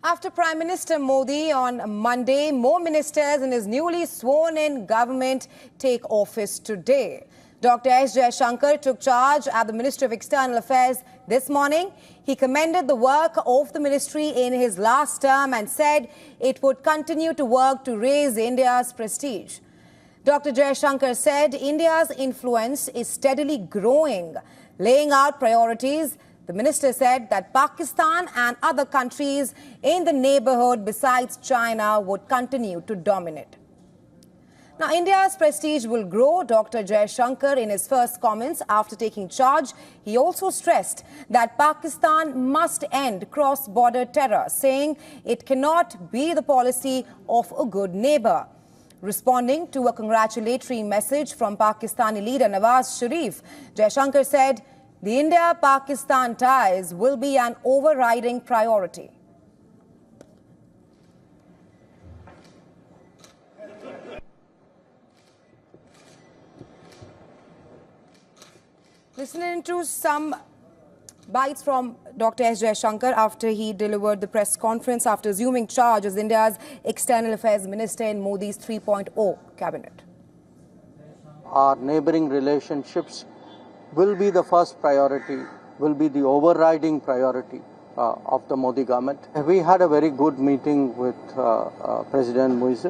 After Prime Minister Modi on Monday, more ministers in his newly sworn-in government take office today. Dr. S. Jaishankar took charge at the Ministry of External Affairs this morning. He commended the work of the ministry in his last term and said it would continue to work to raise India's prestige. Dr. Jaishankar said India's influence is steadily growing. Laying out priorities, the minister said that Pakistan and other countries in the neighborhood besides China would continue to dominate. Now, India's prestige will grow. Dr. Jaishankar, in his first comments after taking charge, he also stressed that Pakistan must end cross-border terror, saying it cannot be the policy of a good neighbor. Responding to a congratulatory message from Pakistani leader Nawaz Sharif, Jaishankar said the India-Pakistan ties will be an overriding priority. Listening to some bites from Dr. S. Jaishankar after he delivered the press conference after assuming charge as India's External Affairs Minister in Modi's 3.0 cabinet. Our neighboring relationships will be the first priority, will be the overriding priority of the Modi government. We had a very good meeting with President Muiz.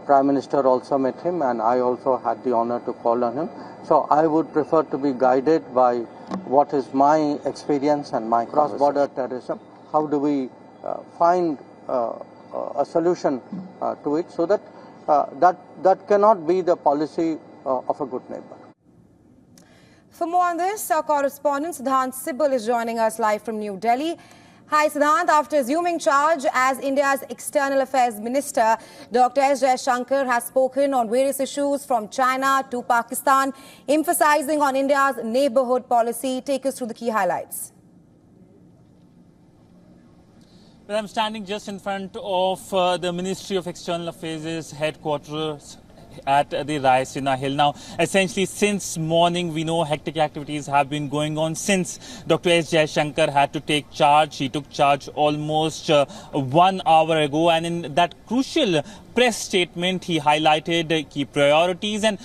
Prime Minister also met him, and I also had the honor to call on him. So I would prefer to be guided by what is my experience and my cross-border terrorism. How do we find a solution to it so that that cannot be the policy of a good neighbor. For more on this, our correspondent Siddhant Sibal is joining us live from New Delhi. Hi Siddhant, after assuming charge as India's External Affairs Minister, Dr. S. Jaishankar has spoken on various issues from China to Pakistan, emphasizing on India's neighborhood policy. Take us through the key highlights. Well, I'm standing just in front of the Ministry of External Affairs headquarters at the Raisina Hill. Now, essentially, since morning, we know hectic activities have been going on since Dr. S. Jaishankar had to take charge. He took charge almost 1 hour ago, and in that crucial press statement, he highlighted key priorities, and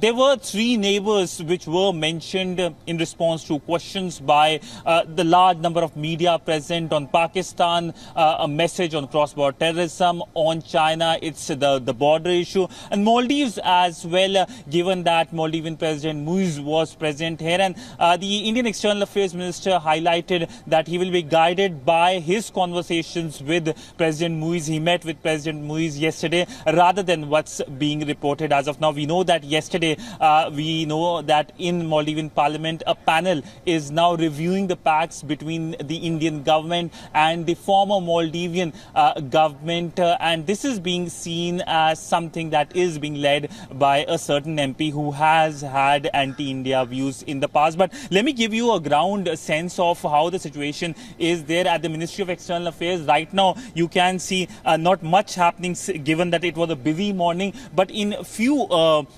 there were 3 neighbors which were mentioned in response to questions by the large number of media present on Pakistan, a message on cross-border terrorism, on China, it's the border issue, and Maldives as well, given that Maldivian President Muiz was present here. And the Indian External Affairs Minister highlighted that he will be guided by his conversations with President Muiz. He met with President Muiz yesterday rather than what's being reported as of now. We know that yesterday, we know that in Maldivian Parliament, a panel is now reviewing the pacts between the Indian government and the former Maldivian government. And this is being seen as something that is being led by a certain MP who has had anti-India views in the past. But let me give you a ground sense of how the situation is there at the Ministry of External Affairs. Right now, you can see not much happening given that it was a busy morning. But in a few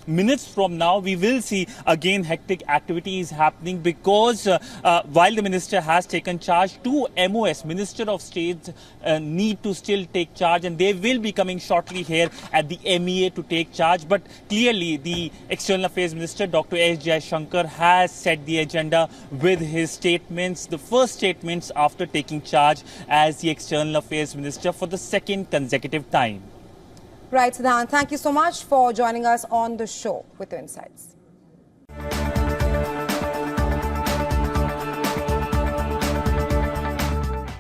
minutes from now, we will see again hectic activities happening because while the minister has taken charge, 2 MOS, Minister of State, need to still take charge, and they will be coming shortly here at the MEA to take charge. But clearly, the External Affairs Minister, Dr. S. Jaishankar, has set the agenda with his statements, the first statements after taking charge as the External Affairs Minister for the 2nd consecutive time. Right, Siddhant, thank you so much for joining us on the show with your insights.